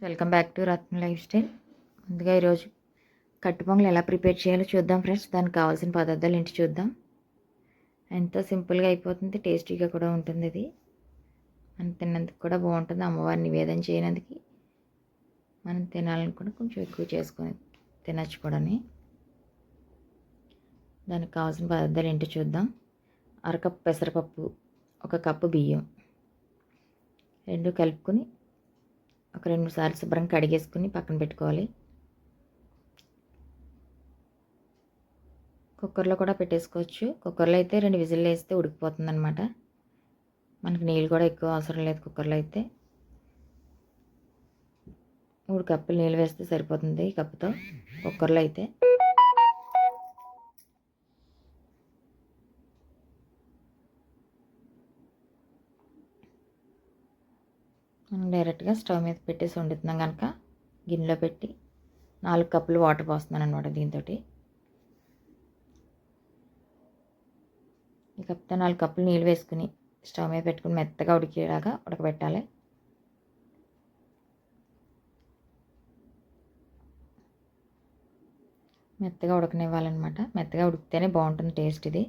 Welcome back to Ratna life style. ముందుగా ఈరోజు కట్టు పొంగల్ ఎలా ప్రిపేర్ చేయాలో చూద్దాం ఫ్రెండ్స్. దానికి కావాల్సిన పదార్థాలు ఏంటి చూద్దాం. ఎంతో సింపుల్గా అయిపోతుంది, టేస్టీగా కూడా ఉంటుంది. ఇది మనం తిన్నందుకు కూడా బాగుంటుంది. అమ్మవారిని నివేదన చేయనందుకు మనం తినాలనుకుంటే కొంచెం ఎక్కువ చేసుకొని తినచ్చు కూడా. దానికి కావాల్సిన పదార్థాలు ఏంటో చూద్దాం. అరకప్పు పెసరపప్పు, 1 కప్పు బియ్యం, రెండు కలుపుకొని ఒక 2 సార్లు శుభ్రంగా కడిగేసుకుని పక్కన పెట్టుకోవాలి. కుక్కర్లో కూడా పెట్టేసుకోవచ్చు. కుక్కర్లో అయితే 2 విజిల్లు వేస్తే ఉడికిపోతుంది అనమాట. మనకి నీళ్ళు కూడా ఎక్కువ అవసరం లేదు. కుక్కర్లో అయితే 3 కప్పులు నీళ్ళు వేస్తే సరిపోతుంది ఈ కప్పుతో. కుక్కర్లో అయితే మనం డైరెక్ట్గా స్టవ్ మీద పెట్టేసి వండుతున్నాం కనుక గిన్నెలో పెట్టి 4 కప్పులు వాటర్ పోస్తున్నాను అనమాట. దీంతో ఈ కప్తో 4 కప్పులు నీళ్ళు వేసుకుని స్టవ్ మీద పెట్టుకుని మెత్తగా ఉడికేలాగా ఉడకబెట్టాలి. మెత్తగా ఉడకనివ్వాలన్నమాట. మెత్తగా ఉడికితేనే బాగుంటుంది టేస్ట్. ఇది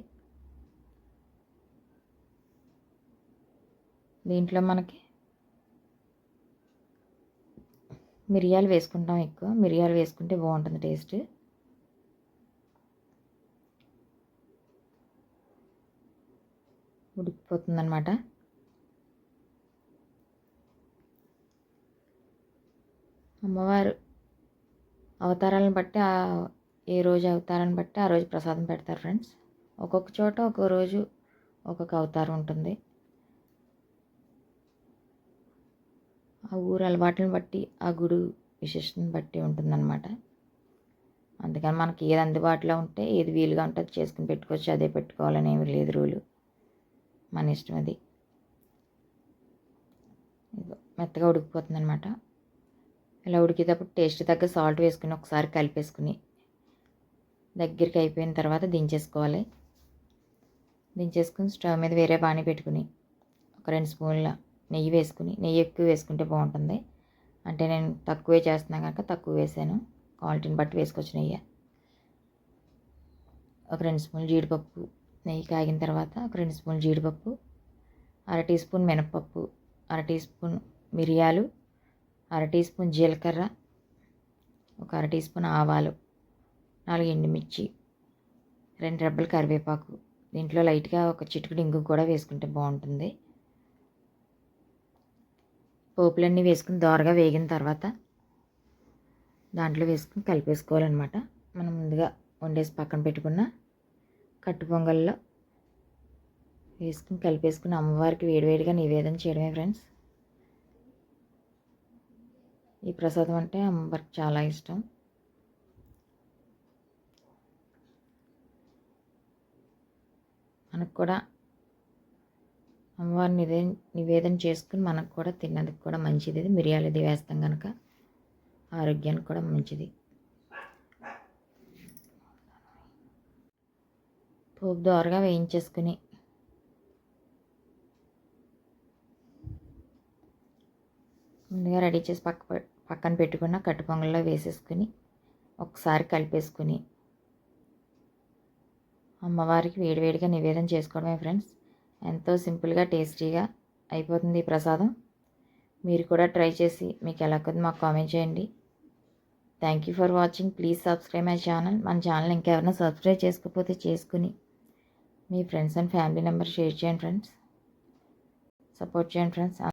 దీంట్లో మనకి మిరియాలు వేసుకుంటాం. ఎక్కువ మిరియాలు వేసుకుంటే బాగుంటుంది టేస్ట్. ఉడికిపోతుంది అనమాట. అమ్మవారు అవతారాలను బట్టి ఏ రోజు అవతారాన్ని బట్టి ఆ రోజు ప్రసాదం పెడతారు ఫ్రెండ్స్. ఒక్కొక్క చోట ఒక్కొక్క రోజు ఒక్కొక్క అవతారం ఉంటుంది. ఆ ఊరు అలవాట్లను బట్టి ఆ గుడి విశిష్టతను బట్టి ఉంటుందన్నమాట. అందుకని మనకి ఏది అందుబాటులో ఉంటే ఏది వీలుగా ఉంటే అది చేసుకుని పెట్టుకోవచ్చు. అదే పెట్టుకోవాలని ఏమి లేదు రూలు, మన ఇష్టం. అది మెత్తగా ఉడికిపోతుంది అనమాట. ఇలా ఉడికేటప్పుడు టేస్ట్ తగ్గ సాల్ట్ వేసుకుని ఒకసారి కలిపేసుకుని దగ్గరికి అయిపోయిన తర్వాత దించేసుకోవాలి. దించేసుకుని స్టవ్ మీద వేరే బాణీ పెట్టుకుని ఒక 2 స్పూన్ల నెయ్యి వేసుకుని, నెయ్యి ఎక్కువ వేసుకుంటే బాగుంటుంది. అంటే నేను తక్కువే చేస్తున్నాను కనుక తక్కువ వేసాను. క్వాలిటీని బట్టి వేసుకోవచ్చు నెయ్యి. ఒక 2 స్పూన్లు జీడిపప్పు, నెయ్యి కాగిన తర్వాత ఒక 2 స్పూన్లు జీడిపప్పు, 1/2 టీ స్పూన్ మినపప్పు, 1/2 టీ స్పూన్ మిరియాలు, 1/2 టీ స్పూన్ జీలకర్ర, ఒక 1/2 టీ స్పూన్ ఆవాలు, 4 ఎండుమిర్చి, 2 రెబ్బలు కరివేపాకు. దీంట్లో లైట్గా ఒక చిటికెడు ఇంగు కూడా వేసుకుంటే బాగుంటుంది. పోపులన్నీ వేసుకుని దోరగా వేగిన తర్వాత దాంట్లో వేసుకుని కలిపేసుకోవాలన్నమాట. మనం ముందుగా వండేసి పక్కన పెట్టుకున్న కట్టు పొంగల్లో వేసుకుని కలిపేసుకుని అమ్మవారికి వేడివేడిగా నివేదన చేయడమే ఫ్రెండ్స్. ఈ ప్రసాదం అంటే అమ్మవారికి చాలా ఇష్టం. మనకు కూడా అమ్మవారిని నివేదన చేసుకుని మనకు కూడా తిన్నందుకు కూడా మంచిది. ఇది మిరియాలు ఇది వేస్తాం కనుక ఆరోగ్యానికి కూడా మంచిది. పోపు దోరగా వేయించేసుకుని ముందుగా రెడీ చేసి పక్కన పెట్టుకున్న కట్టు పొంగల్లో వేసేసుకుని ఒకసారి కలిపేసుకుని అమ్మవారికి వేడివేడిగా నివేదన చేసుకోవడమే ఫ్రెండ్స్. ఎంతో సింపుల్గా టేస్టీగా అయిపోతుంది ఈ ప్రసాదం. మీరు కూడా ట్రై చేసి మీకు ఎలా కొద్ది మాకు కామెంట్ చేయండి. Thank you for watching. Please subscribe my channel. మన ఛానల్ ఇంకెవరైనా సబ్స్క్రైబ్ చేసుకోకపోతే చేసుకుని మీ friends and family members share చేయండి ఫ్రెండ్స్. సపోర్ట్ చేయండి ఫ్రెండ్స్.